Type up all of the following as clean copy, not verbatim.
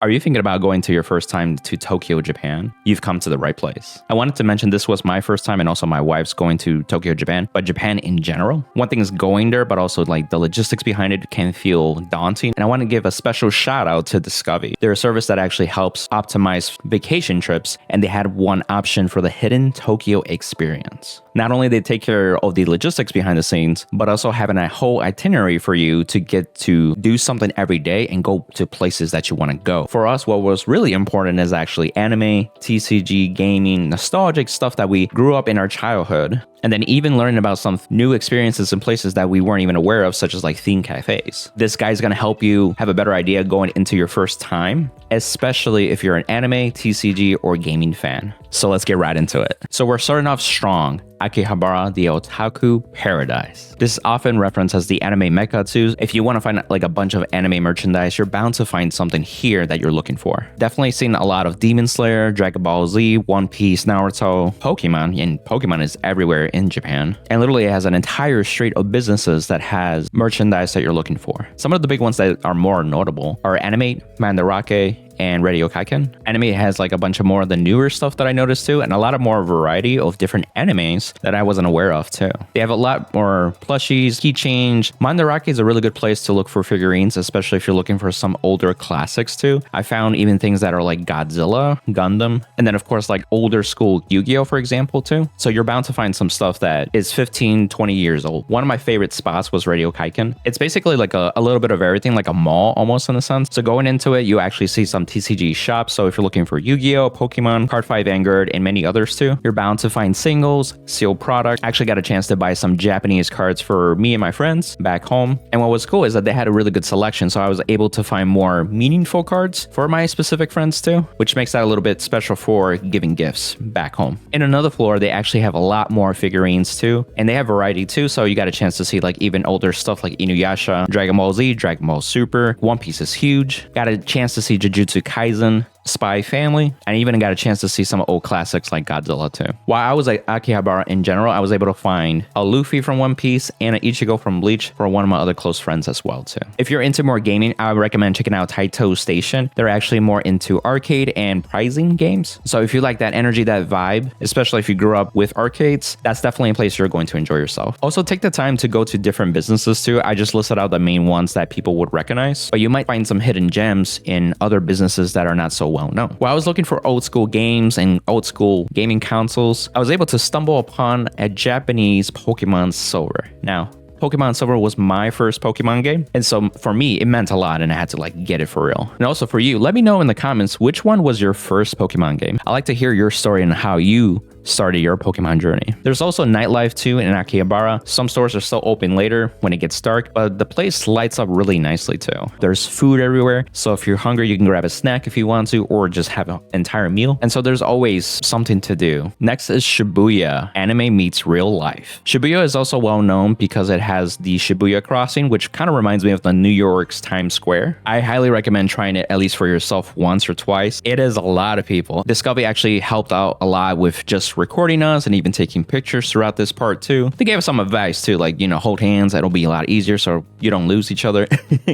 Are you thinking about going to your first time to Tokyo, Japan? You've come to the right place. I wanted to mention this was my first time and also my wife's going to Tokyo, Japan, but Japan in general. One thing is going there, but also like the logistics behind it can feel daunting. And I want to give a special shout out to Discovi. They're a service that actually helps optimize vacation trips, and they had one option for the hidden Tokyo experience. Not only they take care of the logistics behind the scenes, but also having a whole itinerary for you to get to do something every day and go to places that you want to go. For us, what was really important is actually anime, TCG, gaming, nostalgic stuff that we grew up in our childhood. And then even learning about some new experiences and places that we weren't even aware of, such as like theme cafes. This guy's going to help you have a better idea going into your first time, especially if you're an anime, TCG, or gaming fan. So let's get right into it. So we're starting off strong. Akihabara, the Otaku Paradise. This is often referenced as the anime mekkatsu. If you want to find like a bunch of anime merchandise, you're bound to find something here that you're looking for. Definitely seen a lot of Demon Slayer, Dragon Ball Z, One Piece, Naruto, Pokemon, and Pokemon is everywhere in Japan. And literally it has an entire street of businesses that has merchandise that you're looking for. Some of the big ones that are more notable are Animate, Mandarake, and Radio Kaiken. Anime has like a bunch of more of the newer stuff that I noticed too, and a lot of more variety of different animes that I wasn't aware of too. They have a lot more plushies, keychains. Mandarake is a really good place to look for figurines, especially if you're looking for some older classics too. I found even things that are like Godzilla, Gundam, and then of course like older school Yu-Gi-Oh for example too. So you're bound to find some stuff that is 15, 20 years old. One of my favorite spots was Radio Kaiken. It's basically like a little bit of everything, like a mall almost in a sense. So going into it, you actually see some TCG shops. So if you're looking for Yu-Gi-Oh, Pokemon, Cardfight, Vanguard, and many others too, you're bound to find singles, sealed product. I actually got a chance to buy some Japanese cards for me and my friends back home. And what was cool is that they had a really good selection. So I was able to find more meaningful cards for my specific friends too, which makes that a little bit special for giving gifts back home. In another floor, they actually have a lot more figurines too, and they have variety too. So you got a chance to see like even older stuff like Inuyasha, Dragon Ball Z, Dragon Ball Super, One Piece is huge. Got a chance to see Jujutsu Kaisen, Spy Family, and even got a chance to see some old classics like Godzilla too. While I was at Akihabara in general, I was able to find a Luffy from One Piece and an Ichigo from Bleach for one of my other close friends as well too. If you're into more gaming, I would recommend checking out Taito Station. They're actually more into arcade and prizing games. So if you like that energy, that vibe, especially if you grew up with arcades, that's definitely a place you're going to enjoy yourself. Also take the time to go to different businesses too. I just listed out the main ones that people would recognize, but you might find some hidden gems in other businesses that are not so well known. While I was looking for old school games and old school gaming consoles, I was able to stumble upon a Japanese Pokemon Silver. Now, Pokemon Silver was my first Pokemon game, and so for me it meant a lot and I had to like get it for real. And also for you, let me know in the comments which one was your first Pokemon game. I like to hear your story and how you started your Pokemon journey. There's also nightlife too in Akihabara. Some stores are still open later when it gets dark, but the place lights up really nicely too. There's food everywhere, so if you're hungry you can grab a snack if you want to, or just have an entire meal. And so there's always something to do. Next is Shibuya, anime meets real life. Shibuya is also well known because it has the Shibuya crossing, which kind of reminds me of the New York's Times Square. I highly recommend trying it at least for yourself once or twice. It is a lot of people. Discovi actually helped out a lot with just recording us and even taking pictures throughout this part too. They gave us some advice too, like, you know, hold hands, that'll be a lot easier so you don't lose each other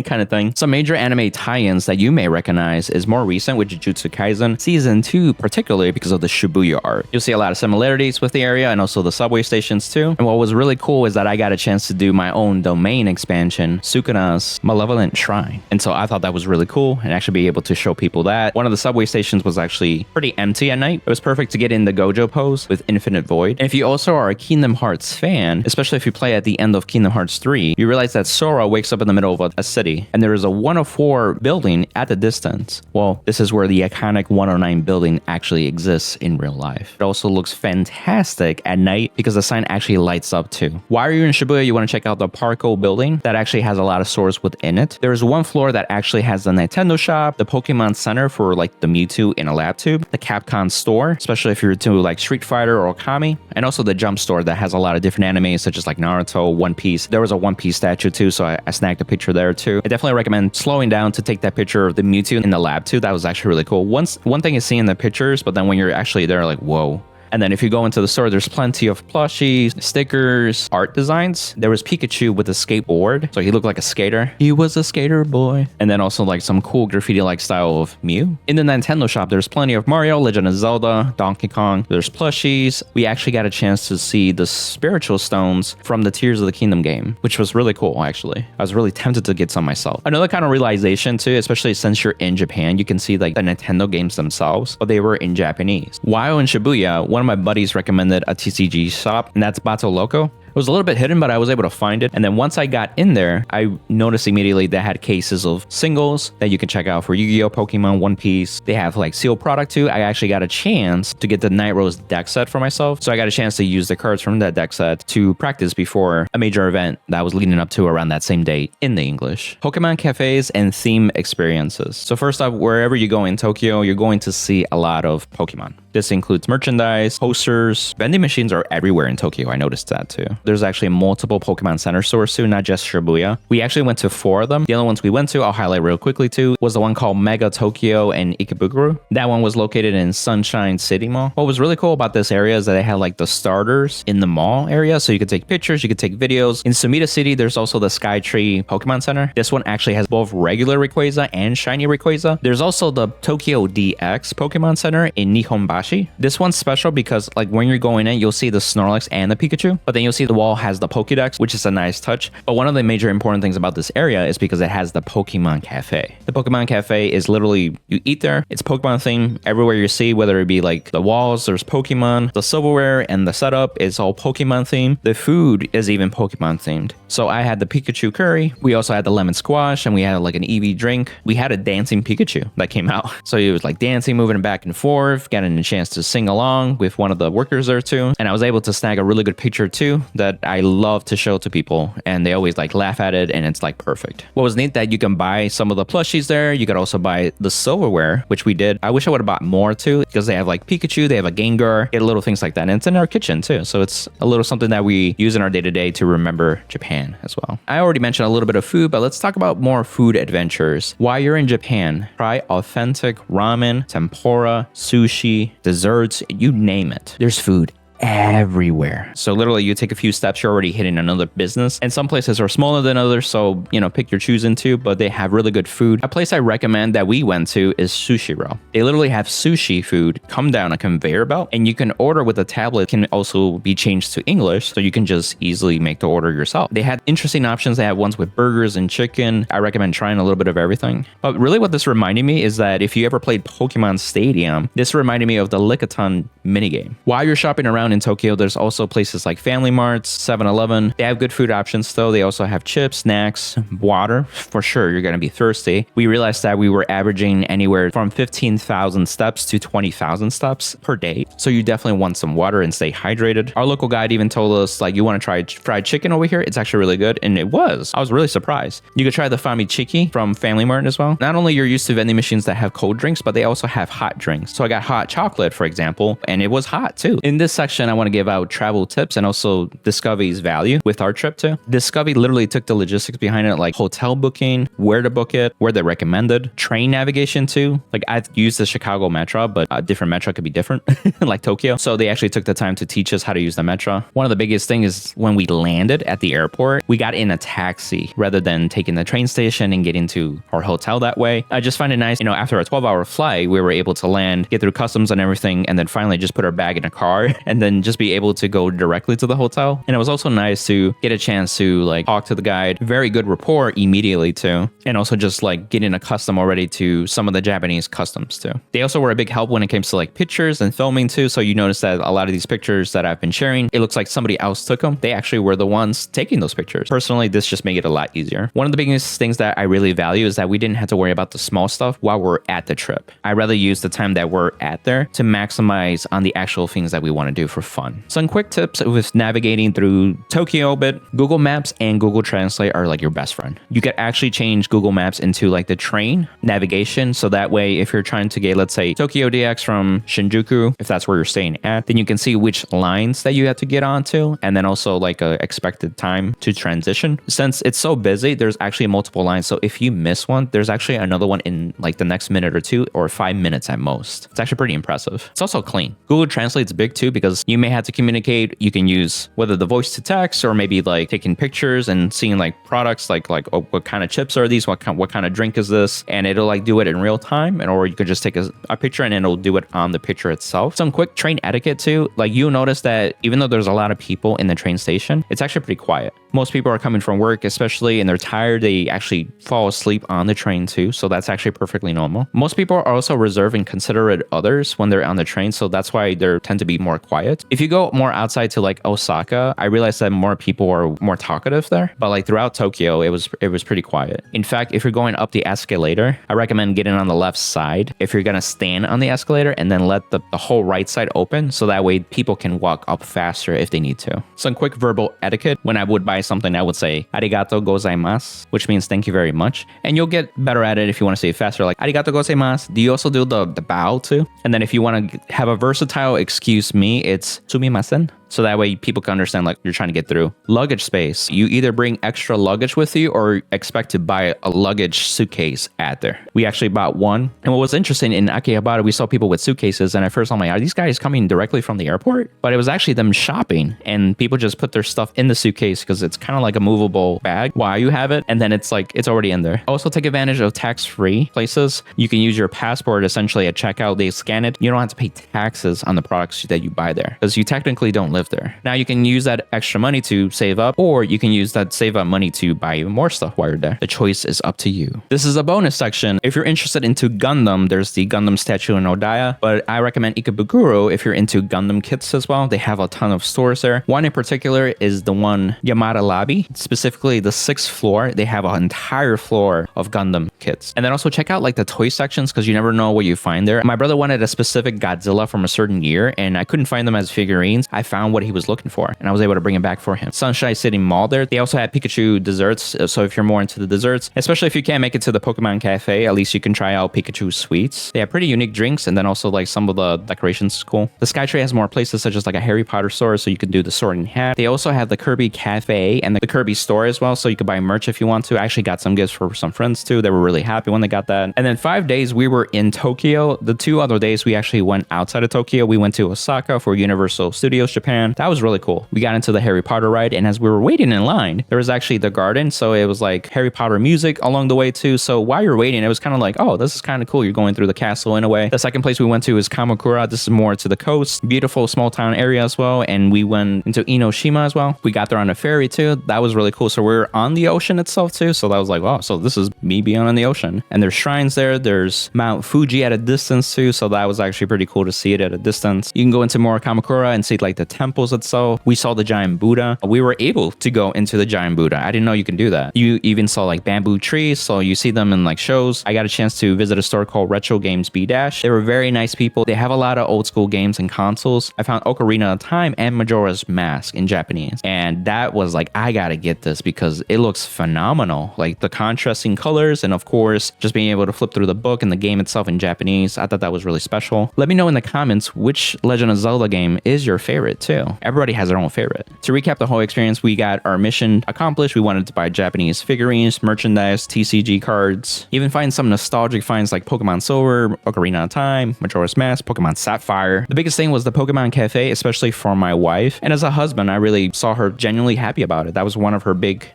kind of thing. Some major anime tie-ins that you may recognize is more recent with Jujutsu Kaisen Season 2, particularly because of the Shibuya art. You'll see a lot of similarities with the area and also the subway stations too. And what was really cool is that I got a chance to do my own domain expansion, Sukuna's Malevolent Shrine. And so I thought that was really cool and actually be able to show people that. One of the subway stations was actually pretty empty at night. It was perfect to get in the Gojo pose with Infinite Void. And if you also are a Kingdom Hearts fan, especially if you play at the end of Kingdom Hearts 3, you realize that Sora wakes up in the middle of a city and there is a 104 building at the distance. Well, this is where the iconic 109 building actually exists in real life. It also looks fantastic at night because the sign actually lights up too. While you're in Shibuya, you want to check out the Parco building that actually has a lot of stores within it. There's one floor that actually has the Nintendo shop, the Pokemon Center for like the Mewtwo in a lab tube, the Capcom store, especially if you're into like Street Fighter or Okami, and also the Jump store that has a lot of different animes such as like Naruto, One Piece. There was a One Piece statue too, so I snagged a picture there too. I definitely recommend slowing down to take that picture of the Mewtwo in the lab too. That was actually really cool. One thing is seeing the pictures, but then when you're actually there, like, whoa. And then if you go into the store, there's plenty of plushies, stickers, art designs. There was Pikachu with a skateboard, so he looked like a skater. He was a skater boy. And then also like some cool graffiti-like style of Mew. In the Nintendo shop, there's plenty of Mario, Legend of Zelda, Donkey Kong. There's plushies. We actually got a chance to see the spiritual stones from the Tears of the Kingdom game, which was really cool, actually. I was really tempted to get some myself. Another kind of realization too, especially since you're in Japan, you can see like the Nintendo games themselves, but they were in Japanese. While in Shibuya, one of my buddies recommended a TCG shop, and that's Bato Loco. It was a little bit hidden, but I was able to find it. And then once I got in there, I noticed immediately they had cases of singles that you can check out for Yu-Gi-Oh, Pokemon, One Piece. They have like sealed product too. I actually got a chance to get the Night Rose deck set for myself. So I got a chance to use the cards from that deck set to practice before a major event that was leading up to around that same date in the English. Pokemon cafes and theme experiences. So first off, wherever you go in Tokyo, you're going to see a lot of Pokemon. This includes merchandise, posters, vending machines are everywhere in Tokyo. I noticed that too. There's actually multiple Pokemon Center stores too, not just Shibuya. We actually went to 4 of them. The other ones we went to, I'll highlight real quickly too, was the one called Mega Tokyo and Ikebukuro. That one was located in Sunshine City Mall. What was really cool about this area is that they had like the starters in the mall area, so you could take pictures, you could take videos. In Sumida City, there's also the Skytree Pokemon Center. This one actually has both regular Rayquaza and shiny Rayquaza. There's also the Tokyo DX Pokemon Center in Nihonbashi. This one's special because like when you're going in, you'll see the Snorlax and the Pikachu, but then you'll see the wall has the Pokédex, which is a nice touch. But one of the major important things about this area is because it has the Pokemon Cafe. The Pokemon Cafe is literally, you eat there, it's Pokemon theme everywhere you see, whether it be like the walls, there's Pokemon, the silverware and the setup is all Pokemon themed. The food is even Pokemon themed. So I had the Pikachu curry. We also had the lemon squash and we had like an EV drink. We had a dancing Pikachu that came out. So he was like dancing, moving back and forth, getting a chance to sing along with one of the workers there too. And I was able to snag a really good picture too that I love to show to people, and they always like laugh at it and it's like perfect. What was neat that you can buy some of the plushies there. You could also buy the silverware, which we did. I wish I would have bought more too, because they have like Pikachu, they have a Gengar, get little things like that. And it's in our kitchen too. So it's a little something that we use in our day-to-day to remember Japan as well. I already mentioned a little bit of food, but let's talk about more food adventures. While you're in Japan, try authentic ramen, tempura, sushi, desserts, you name it. There's food everywhere. So literally you take a few steps, you're already hitting another business. And some places are smaller than others, so you know, pick your choosing too, but they have really good food. A place I recommend that we went to is Sushiro. They literally have sushi food come down a conveyor belt, and you can order with a tablet. It can also be changed to English, so you can just easily make the order yourself. They had interesting options. They had ones with burgers and chicken. I recommend trying a little bit of everything. But really what this reminded me is that if you ever played Pokemon Stadium, this reminded me of the Lickitung minigame. While you're shopping around in Tokyo, there's also places like Family Marts, 7-Eleven. They have good food options though. They also have chips, snacks, water. For sure, you're gonna be thirsty. We realized that we were averaging anywhere from 15,000 steps to 20,000 steps per day. So you definitely want some water and stay hydrated. Our local guide even told us like, you wanna try fried chicken over here? It's actually really good. And it was. I was really surprised. You could try the Famichiki from Family Mart as well. Not only you're used to vending machines that have cold drinks, but they also have hot drinks. So I got hot chocolate, for example, and it was hot too. In this section, I want to give out travel tips and also Discovi's value with our trip too. Discovi literally took the logistics behind it, like hotel booking, where to book it, where they recommended, train navigation too. Like I've used the Chicago Metro, but a different Metro could be different, like Tokyo. So they actually took the time to teach us how to use the Metro. One of the biggest things is when we landed at the airport, we got in a taxi rather than taking the train station and getting to our hotel that way. I just find it nice, you know, after a 12-hour flight, we were able to land, get through customs and everything, and then finally just put our bag in a car and then just be able to go directly to the hotel. And it was also nice to get a chance to like talk to the guide. Very good rapport immediately too. And also just like getting accustomed already to some of the Japanese customs too. They also were a big help when it came to like pictures and filming too. So you notice that a lot of these pictures that I've been sharing, it looks like somebody else took them. They actually were the ones taking those pictures. Personally, this just made it a lot easier. One of the biggest things that I really value is that we didn't have to worry about the small stuff while we're at the trip. I rather use the time that we're at there to maximize on the actual things that we want to do. for fun. Some quick tips with navigating through Tokyo a bit. Google Maps and Google Translate are like your best friend. You could actually change Google Maps into like the train navigation. So that way, if you're trying to get, let's say, Tokyo DX from Shinjuku, if that's where you're staying at, then you can see which lines that you have to get onto, and then also like a expected time to transition. Since it's so busy, there's actually multiple lines. So if you miss one, there's actually another one in like the next minute or two, or 5 minutes at most. It's actually pretty impressive. It's also clean. Google Translate's big too, because you may have to communicate. You can use whether the voice to text or maybe like taking pictures and seeing like products like oh, what kind of chips are these? What kind of drink is this? And it'll like do it in real time, and or you could just take a picture and it'll do it on the picture itself. Some quick train etiquette too. Like you'll notice that even though there's a lot of people in the train station, it's actually pretty quiet. Most people are coming from work, especially, and they're tired. They actually fall asleep on the train too. So that's actually perfectly normal. Most people are also reserved and considerate others when they're on the train. So that's why they tend to be more quiet. If you go more outside to like Osaka, I realized that more people are more talkative there. But like throughout Tokyo, it was pretty quiet. In fact, if you're going up the escalator, I recommend getting on the left side if you're gonna stand on the escalator, and then let the whole right side open, so that way people can walk up faster if they need to. Some quick verbal etiquette. When I would buy something, I would say arigato gozaimasu, which means thank you very much. And you'll get better at it if you want to say it faster, like arigato gozaimasu. Do you also do the bow too? And then if you want to have a versatile excuse me, it's sumimasen. So that way people can understand like you're trying to get through. Luggage space. You either bring extra luggage with you or expect to buy a luggage suitcase at there. We actually bought one. And what was interesting, in Akihabara, we saw people with suitcases. And at first I'm like, are these guys coming directly from the airport? But it was actually them shopping, and people just put their stuff in the suitcase because it's kind of like a movable bag while you have it. And then it's like, it's already in there. Also take advantage of tax-free places. You can use your passport essentially at checkout. They scan it. You don't have to pay taxes on the products that you buy there, because you technically don't live there. Now you can use that extra money to save up, or you can use that save up money to buy even more stuff while you're there. The choice is up to you. This is a bonus section. If you're interested into Gundam, there's the Gundam statue in Odaya, but I recommend Ikebukuro if you're into Gundam kits as well. They have a ton of stores there. One in particular is the one Yamada Lobby, specifically the 6th floor. They have an entire floor of Gundam kits. And then also check out like the toy sections, because you never know what you find there. My brother wanted a specific Godzilla from a certain year, and I couldn't find them as figurines. I found what he was looking for, and I was able to bring it back for him. Sunshine City Mall there. They also had Pikachu desserts. So if you're more into the desserts, especially if you can't make it to the Pokemon Cafe, at least you can try out Pikachu sweets. They have pretty unique drinks, and then also like some of the decorations is cool. The Skytree has more places such as like a Harry Potter store, so you can do the Sword and Hat. They also have the Kirby Cafe and the Kirby store as well, so you could buy merch if you want to. I actually got some gifts for some friends too. They were really happy when they got that. And then 5 days we were in Tokyo. The 2 other days we actually went outside of Tokyo. We went to Osaka for Universal Studios Japan. That was really cool. We got into the Harry Potter ride, and as we were waiting in line, there was actually the garden, so it was like Harry Potter music along the way too. So while you're waiting, it was kind of like, oh, this is kind of cool. You're going through the castle in a way. The second place we went to is Kamakura. This is more to the coast. Beautiful small town area as well. And we went into Enoshima as well. We got there on a ferry too. That was really cool. So we're on the ocean itself too. So that was like, wow, so this is me being on the ocean. And there's shrines there. There's Mount Fuji at a distance too. So that was actually pretty cool to see it at a distance. You can go into more Kamakura and see like the temples itself. We saw the giant Buddha. We were able to go into the giant Buddha. I didn't know you can do that. You even saw like bamboo trees, so you see them in like shows. I got a chance to visit a store called Retro Games B-Dash. They were very nice people. They have a lot of old school games and consoles. I found Ocarina of Time and Majora's Mask in Japanese, and that was like, I gotta get this because it looks phenomenal. Like the contrasting colors, and of course just being able to flip through the book and the game itself in Japanese. I thought that was really special. Let me know in the comments which Legend of Zelda game is your favorite too. Everybody has their own favorite. To recap the whole experience, we got our mission accomplished. We wanted to buy Japanese figurines, merchandise, TCG cards, even find some nostalgic finds like Pokemon Silver, Ocarina of Time, Majora's Mask, Pokemon Sapphire. The biggest thing was the Pokemon Cafe, especially for my wife. And as a husband, I really saw her genuinely happy about it. That was one of her big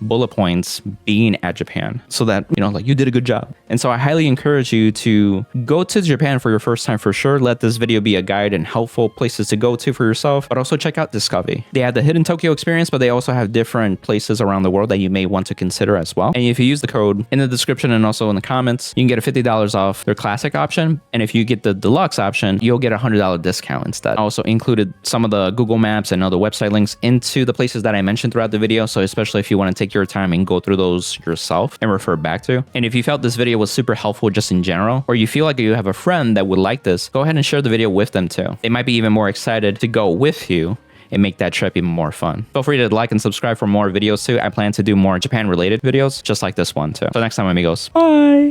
bullet points being at Japan, so that, you know, like, you did a good job. And so I highly encourage you to go to Japan for your first time for sure. Let this video be a guide and helpful places to go to for yourself, but also check out Discovi. They have the Hidden Tokyo experience, but they also have different places around the world that you may want to consider as well. And if you use the code in the description and also in the comments, you can get a $50 off their classic option. And if you get the deluxe option, you'll get a $100 discount instead. I also included some of the Google Maps and other website links into the places that I mentioned throughout the video. So especially if you want to take take your time and go through those yourself and refer back to. And if you felt this video was super helpful just in general, or you feel like you have a friend that would like this, go ahead and share the video with them too. They might be even more excited to go with you and make that trip even more fun. Feel free to like and subscribe for more videos too. I plan to do more Japan related videos just like this one too. So next time, amigos. Bye.